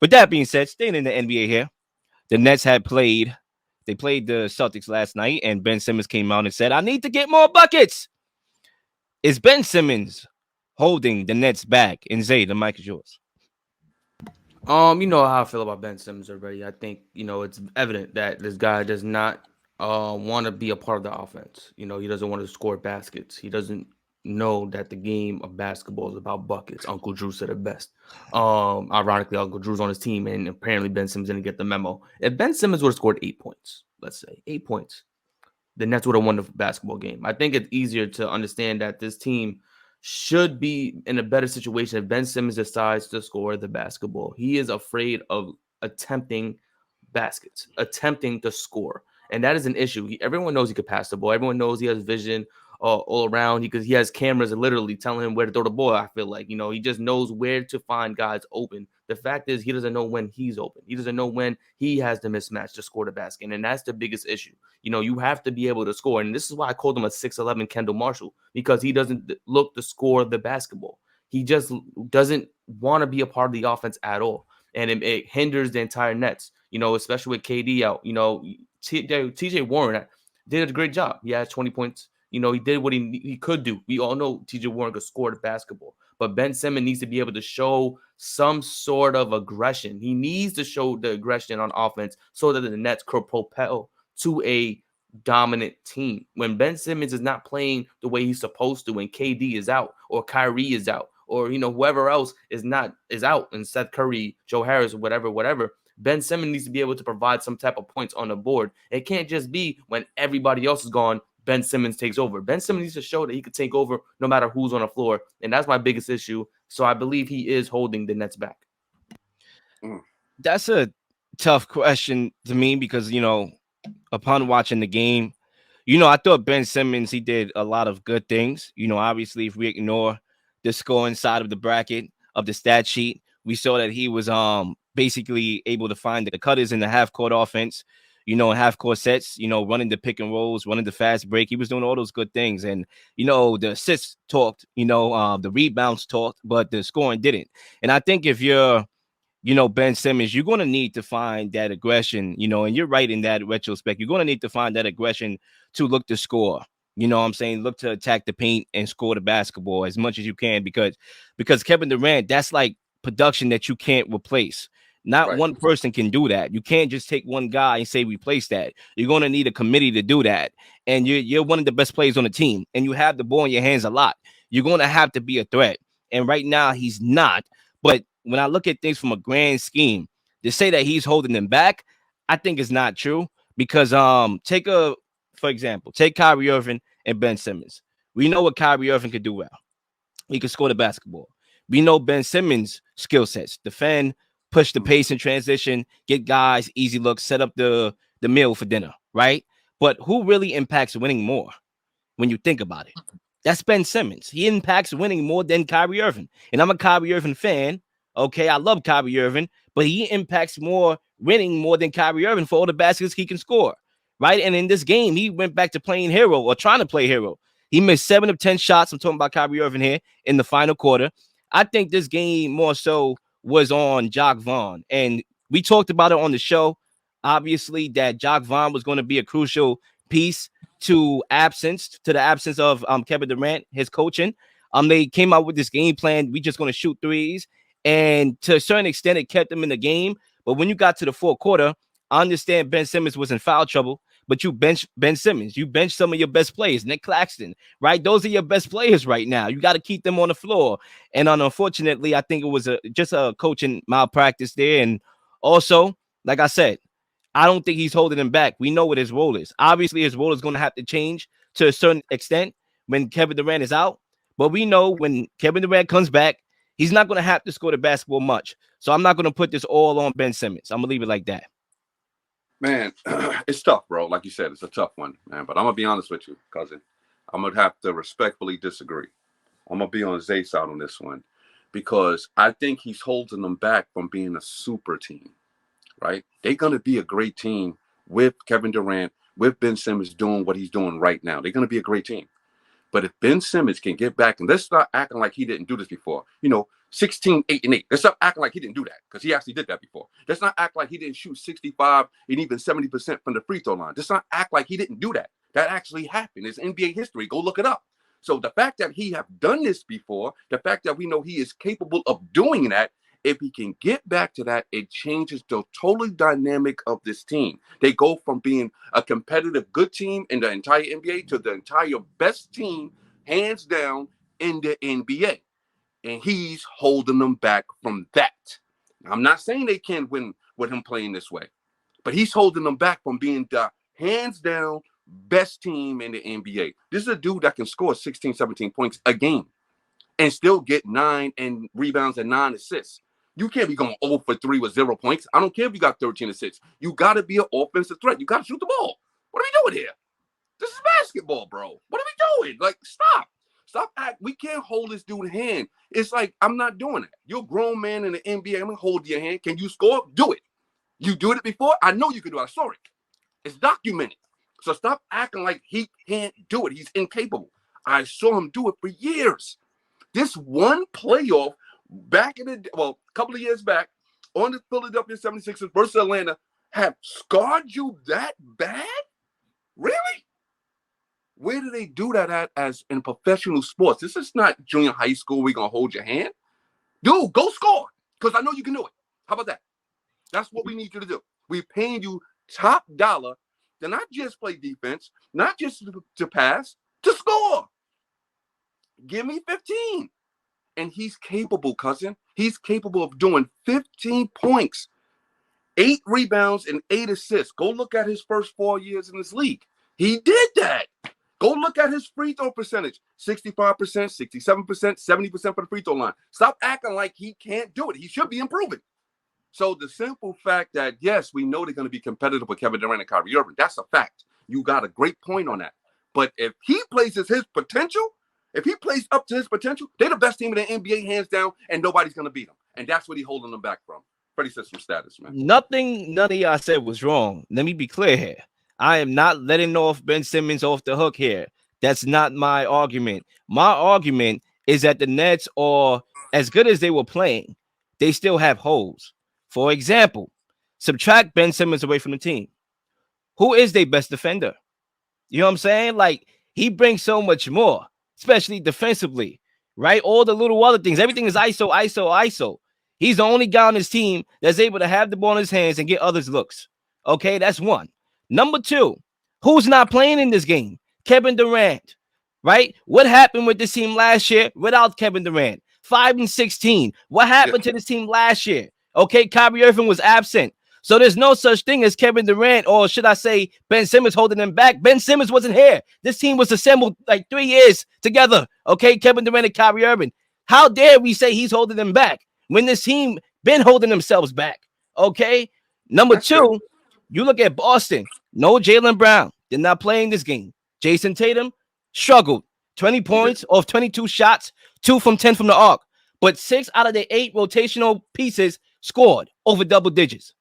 With that being said, staying in the NBA here, the Nets had played. They played the Celtics last night, and Ben Simmons came out and said, "I need to get more buckets." Is Ben Simmons holding the Nets back? And Zay, the mic is yours. You know how I feel about Ben Simmons already. I think it's evident that this guy does not want to be a part of the offense. He doesn't want to score baskets. He doesn't know that the game of basketball is about buckets. Uncle Drew said it best. Ironically, Uncle Drew's on his team, and apparently Ben Simmons didn't get the memo. If Ben Simmons would have scored 8 points, let's say 8 points, the Nets would have won the basketball game. I think it's easier to understand that this team should be in a better situation if Ben Simmons decides to score the basketball. He is afraid of attempting baskets, attempting to score. And that is an issue. Everyone knows he could pass the ball. Everyone knows he has vision all around because he has cameras literally telling him where to throw the ball. I feel like, he just knows where to find guys open. The fact is, he doesn't know when he's open. He doesn't know when he has the mismatch to score the basket. And that's the biggest issue. You have to be able to score. And this is why I called him a 6'11 Kendall Marshall, because he doesn't look to score the basketball. He just doesn't want to be a part of the offense at all. And it hinders the entire Nets, especially with KD out. TJ Warren did a great job. He had 20 points. He did what he could do. We all know TJ Warren could score the basketball. But Ben Simmons needs to be able to show some sort of aggression. He needs to show the aggression on offense so that the Nets could propel to a dominant team. When Ben Simmons is not playing the way he's supposed to, when KD is out or Kyrie is out or whoever else is out, and Seth Curry, Joe Harris, whatever, Ben Simmons needs to be able to provide some type of points on the board. It can't just be when everybody else is gone, Ben Simmons takes over. Ben Simmons needs to show that he could take over no matter who's on the floor, and that's my biggest issue. So I believe he is holding the Nets back. Mm. That's a tough question to me because, upon watching the game, I thought Ben Simmons, he did a lot of good things. Obviously, if we ignore the scoring side of the bracket of the stat sheet, we saw that he was basically able to find the cutters in the half court offense, half court sets, running the pick and rolls, running the fast break. He was doing all those good things. And, the assists talked, the rebounds talked, but the scoring didn't. And I think if you're Ben Simmons, you're going to need to find that aggression, and you're right in that retrospect. You're going to need to find that aggression to look to score. You know what I'm saying? Look to attack the paint and score the basketball as much as you can because Kevin Durant, that's like production that you can't replace. Not Right. one person can do that. You can't just take one guy and say replace that. You're going to need a committee to do that. And you're one of the best players on the team, and you have the ball in your hands a lot. You're going to have to be a threat. And right now, he's not. But when I look at things from a grand scheme, to say that he's holding them back, I think is not true. Because for example, take Kyrie Irving and Ben Simmons. We know what Kyrie Irving could do well. He can score the basketball. We know Ben Simmons' skill sets: defend, push the pace in transition, get guys easy looks, set up the meal for dinner, right? But who really impacts winning more when you think about it? That's Ben Simmons. He impacts winning more than Kyrie Irving. And I'm a Kyrie Irving fan. Okay, I love Kyrie Irving, but he impacts winning more than Kyrie Irving for all the baskets he can score, right? And in this game, he went back to playing hero or trying to play hero. He missed 7 of 10 shots. I'm talking about Kyrie Irving here in the final quarter. I think this game more so was on Jock Vaughn. And we talked about it on the show, obviously, that Jock Vaughn was going to be a crucial piece to the absence of Kevin Durant, his coaching. They came out with this game plan. We just going to shoot threes. And to a certain extent, it kept them in the game. But when you got to the fourth quarter, I understand Ben Simmons was in foul trouble, but you bench Ben Simmons. You bench some of your best players, Nick Claxton, right? Those are your best players right now. You got to keep them on the floor. And unfortunately, I think it was just a coaching malpractice there. And also, like I said, I don't think he's holding him back. We know what his role is. Obviously, his role is going to have to change to a certain extent when Kevin Durant is out. But we know when Kevin Durant comes back, he's not going to have to score the basketball much. So I'm not going to put this all on Ben Simmons. I'm going to leave it like that. Man, it's tough, bro. Like you said, it's a tough one, man. But I'm gonna be honest with you, cousin. I'm gonna have to respectfully disagree. I'm gonna be on Zay's side on this one because I think he's holding them back from being a super team. Right? They're gonna be a great team with Kevin Durant, with Ben Simmons doing what he's doing right now. They're gonna be a great team. But if Ben Simmons can get back, and let's start acting like he didn't do this before, 16, 8, and 8. Let's stop acting like he didn't do that, because he actually did that before. Let's not act like he didn't shoot 65 and even 70% from the free throw line. Let's not act like he didn't do that. That actually happened. It's NBA history. Go look it up. So the fact that he have done this before, the fact that we know he is capable of doing that, if he can get back to that, it changes the total dynamic of this team. They go from being a competitive good team in the entire NBA to the entire best team, hands down, in the NBA. And he's holding them back from that. I'm not saying they can't win with him playing this way, but he's holding them back from being the hands down best team in the NBA. This is a dude that can score 16, 17 points a game and still get 9 and rebounds and 9 assists. You can't be going 0 for 3 with 0 points. I don't care if you got 13 assists. You got to be an offensive threat. You got to shoot the ball. What are we doing here? This is basketball, bro. What are we doing? Like, stop. Stop acting. We can't hold this dude's hand. It's like, I'm not doing that. You're a grown man in the NBA. I'm going to hold your hand. Can you score? Do it. You did it before? I know you can do it. I saw it. It's documented. So stop acting like he can't do it. He's incapable. I saw him do it for years. This one playoff back in the, a couple of years back on the Philadelphia 76ers versus Atlanta have scarred you that bad? Really? Where do they do that at as in professional sports? This is not junior high school. We're going to hold your hand. Dude, go score, because I know you can do it. How about that? That's what we need you to do. We're paying you top dollar to not just play defense, not just to pass, to score. Give me 15. And he's capable, cousin. He's capable of doing 15 points, 8 rebounds, and 8 assists. Go look at his first 4 years in this league. He did that. Go look at his free throw percentage. 65%, 67%, 70% for the free throw line. Stop acting like he can't do it. He should be improving. So the simple fact that, yes, we know they're going to be competitive with Kevin Durant and Kyrie Irving. That's a fact. You got a great point on that. But if he plays his potential, if he plays up to his potential, they're the best team in the NBA, hands down, and nobody's going to beat them. And that's what he's holding them back from. Freddie system status, man. Nothing none of y'all said was wrong. Let me be clear here. I am not letting off Ben Simmons off the hook here. That's not my argument. My argument is that the Nets are as good as they were playing. They still have holes. For example, subtract Ben Simmons away from the team. Who is their best defender? You know what I'm saying? Like, he brings so much more, especially defensively, right? All the little other things. Everything is ISO, ISO, ISO. He's the only guy on his team that's able to have the ball in his hands and get others looks. Okay, that's one. Number two, who's not playing in this game? Kevin Durant, right? What happened with this team last year without Kevin Durant? 5-16. What happened to this team last year? Okay, Kyrie Irving was absent. So there's no such thing as Kevin Durant, or should I say Ben Simmons holding them back. Ben Simmons wasn't here. This team was assembled like 3 years together. Okay, Kevin Durant and Kyrie Irving. How dare we say he's holding them back when this team been holding themselves back? Okay, number two, you look at Boston. No Jaylen Brown. Did not play in this game. Jason Tatum struggled. 20 points off 22 shots, 2 from 10 from the arc. But 6 out of the 8 rotational pieces scored over double digits.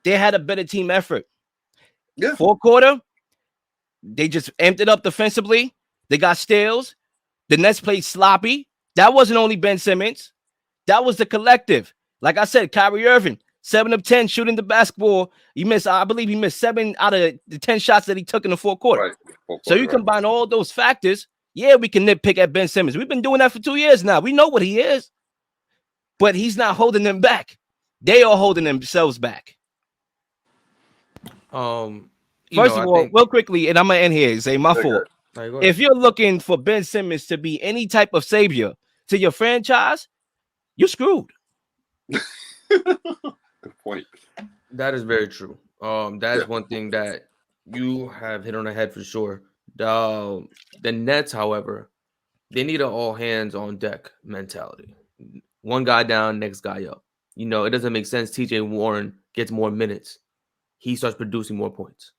They had a better team effort. Yeah. Fourth quarter, they just emptied up defensively. They got steals. The Nets played sloppy. That wasn't only Ben Simmons. That was the collective. Like I said, Kyrie Irving, 7 of 10 shooting the basketball. I believe he missed 7 out of the 10 shots that he took in the fourth quarter. Right. So you combine all those factors. Yeah, we can nitpick at Ben Simmons. We've been doing that for 2 years now. We know what he is. But he's not holding them back. They are holding themselves back. First of all, real quickly, and I'm going to end here. Say my fault. If you're looking for Ben Simmons to be any type of savior to your franchise, you're screwed. Good point. That is very true. That is one thing that you have hit on the head for sure. The Nets, however, they need an all hands on deck mentality. One guy down, next guy up. You know, it doesn't make sense. TJ Warren gets more minutes. He starts producing more points.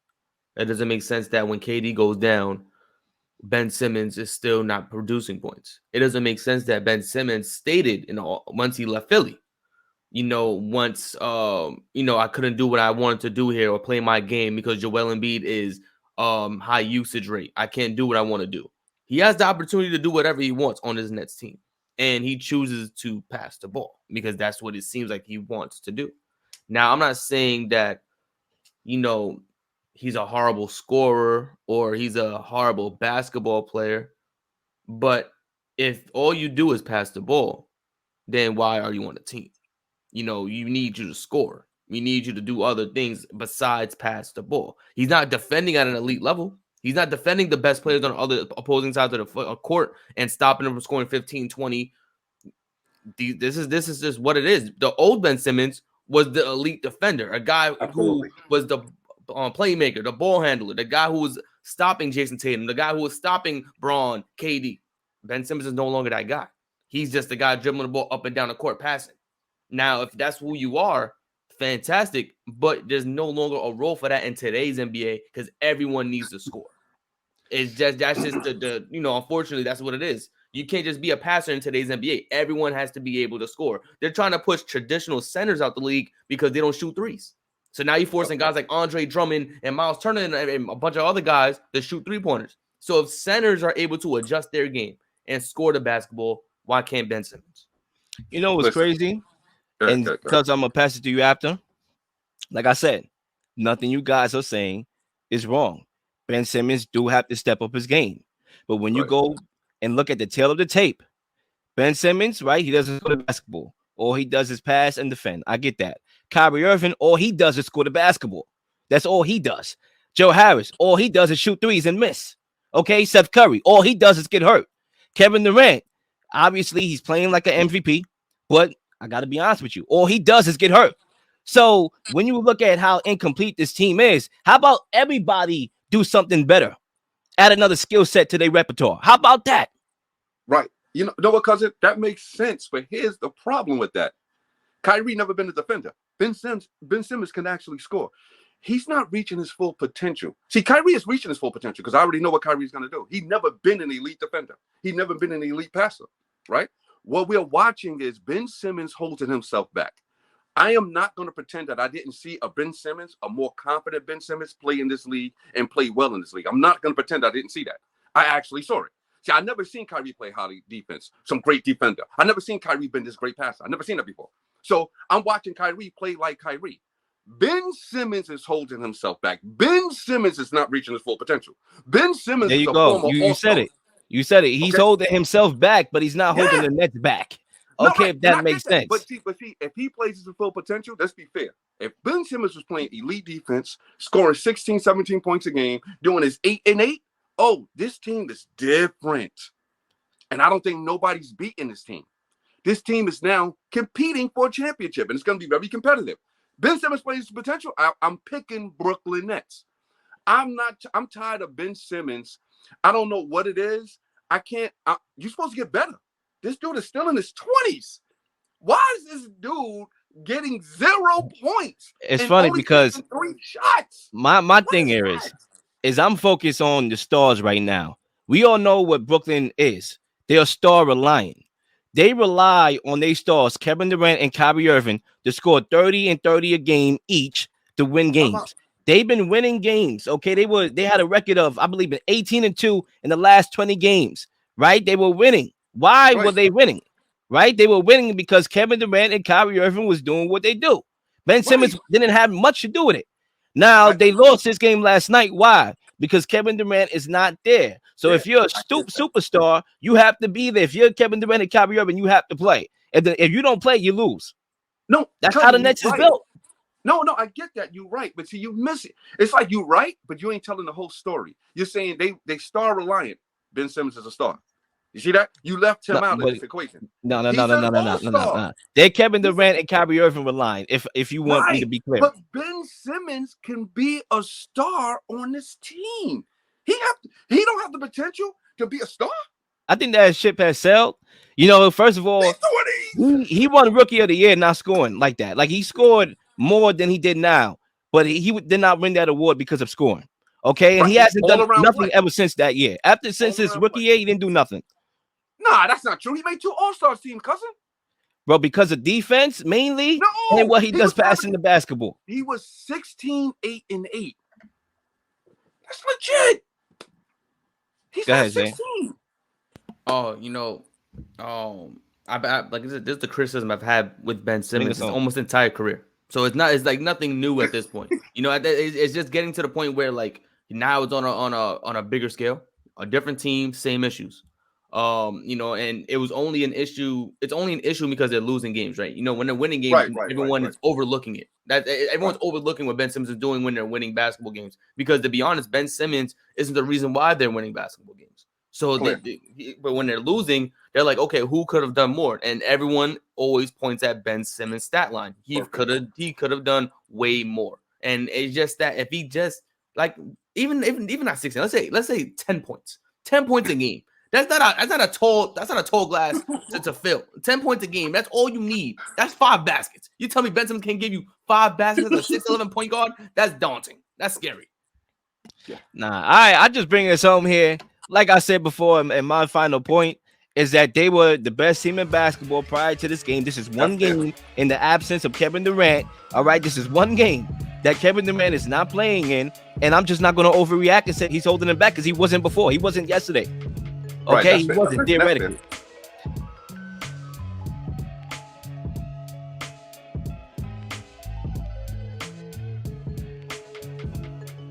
It doesn't make sense that when KD goes down, Ben Simmons is still not producing points. It doesn't make sense that Ben Simmons stated once he left Philly, once I couldn't do what I wanted to do here or play my game because Joel Embiid is high usage rate. I can't do what I want to do. He has the opportunity to do whatever he wants on his Nets team, and he chooses to pass the ball because that's what it seems like he wants to do. Now, I'm not saying that, he's a horrible scorer or he's a horrible basketball player, but if all you do is pass the ball, then why are you on the team? You need you to score. We need you to do other things besides pass the ball. He's not defending at an elite level. He's not defending the best players on the other opposing sides of the court and stopping them from scoring 15, 20. This is just what it is. The old Ben Simmons was the elite defender, a guy Absolutely. who was the playmaker, the ball handler, the guy who was stopping Jason Tatum, the guy who was stopping Braun, KD. Ben Simmons is no longer that guy. He's just the guy dribbling the ball up and down the court passing. Now, if that's who you are, fantastic, but there's no longer a role for that in today's NBA because everyone needs to score. That's just the unfortunately, that's what it is. You can't just be a passer in today's NBA. Everyone has to be able to score. They're trying to push traditional centers out the league because they don't shoot threes. So now you're forcing guys like Andre Drummond and Miles Turner and a bunch of other guys to shoot three-pointers. So if centers are able to adjust their game and score the basketball, why can't Ben Simmons? You know what's crazy? And because I'm going to pass it to you after, like I said, nothing you guys are saying is wrong. Ben Simmons do have to step up his game. But when you go and look at the tail of the tape, Ben Simmons, right, he doesn't score the basketball. All he does is pass and defend. I get that. Kyrie Irving, all he does is score the basketball. That's all he does. Joe Harris, all he does is shoot threes and miss. Okay, Seth Curry, all he does is get hurt. Kevin Durant, obviously he's playing like an MVP, but I got to be honest with you. All he does is get hurt. So when you look at how incomplete this team is, how about everybody do something better? Add another skill set to their repertoire. How about that? Right. You know what, cousin? That makes sense. But here's the problem with that. Kyrie never been a defender. Ben Simmons can actually score. He's not reaching his full potential. See, Kyrie is reaching his full potential because I already know what Kyrie's going to do. He's never been an elite defender. He's never been an elite passer, right? What we're watching is Ben Simmons holding himself back. I am not going to pretend that I didn't see a Ben Simmons, a more confident Ben Simmons, play in this league and play well in this league. I'm not going to pretend I didn't see that. I actually saw it. See, I never seen Kyrie play highly defense, some great defender. I never seen Kyrie been this great passer. I never seen that before. So I'm watching Kyrie play like Kyrie. Ben Simmons is holding himself back. Ben Simmons is not reaching his full potential. Ben Simmons there you is a go. former You said it. You said it. He's holding himself back, but he's not holding the Nets back. Okay, if that makes sense. But see, if he plays his full potential, let's be fair. If Ben Simmons was playing elite defense, scoring 16, 17 points a game, doing his 8 and 8, oh, this team is different. And I don't think nobody's beating this team. This team is now competing for a championship, and it's going to be very competitive. Ben Simmons plays his potential. I'm picking Brooklyn Nets. I'm tired of Ben Simmons. I don't know what it is. You're supposed to get better. This dude is still in his 20s. Why is this dude getting 0 points? It's funny because 3 shots. My thing here is I'm focused on the stars right now. We all know what Brooklyn is. They're star reliant. They rely on their stars, Kevin Durant and Kyrie Irving, to score 30 and 30 a game each to win games. They've been winning games. Okay, they had a record of, I believe, 18-2 in the last 20 games. Right? They were winning. Why were they winning? Right? They were winning because Kevin Durant and Kyrie Irving was doing what they do. Ben Simmons didn't have much to do with it. Now, they lost this game last night. Why? Because Kevin Durant is not there. So if you're a superstar, you have to be there. If you're Kevin Durant and Kyrie Irving, you have to play. If you don't play, you lose. No, that's how the Nets is built. No, I get that. You're right. But see, you miss it. It's like you're right, but you ain't telling the whole story. You're saying they star reliant. Ben Simmons is a star. You see that? You left him out of this equation. No. They're Kevin Durant and Kyrie Irving reliant, if you want me to be clear. But Ben Simmons can be a star on this team. He don't have the potential to be a star. I think that ship has sailed. First of all, he won Rookie of the Year not scoring like that. Like he scored more than he did now, but he did not win that award because of scoring. Okay, and he hasn't done nothing ever since that year. Since his rookie year, he didn't do nothing. Nah, that's not true. He made 2 All-Star teams, cousin. Bro, because of defense mainly, and what he does passing the basketball. He was 16, 8 and 8. That's legit. He's Go not ahead, Zay. 16. Oh, I like this is the criticism I've had with Ben Simmons his home. almost entire career. So it's like nothing new at this point. It's just getting to the point where like now it's on a bigger scale, a different team, same issues. And it was only an issue. It's only an issue because they're losing games, right? When they're winning games, everyone is overlooking it. Everyone's overlooking what Ben Simmons is doing when they're winning basketball games. Because to be honest, Ben Simmons isn't the reason why they're winning basketball games. So, but when they're losing, they're like, okay, who could have done more? And everyone always points at Ben Simmons' stat line. He could have done way more. And it's just that if he just like even not 16, let's say 10 points a game. That's not a tall glass to fill. 10 points a game. That's all you need. That's 5 baskets. You tell me Ben Simmons can give you 5 baskets as a 6'11" point guard? That's daunting. That's scary. Nah, I just bring this home here. Like I said before, and my final point is that they were the best team in basketball prior to this game. This is one game in the absence of Kevin Durant. All right, this is one game that Kevin Durant is not playing in, and I'm just not going to overreact and say he's holding him back because he wasn't before. He wasn't yesterday. Okay, he wasn't theoretically.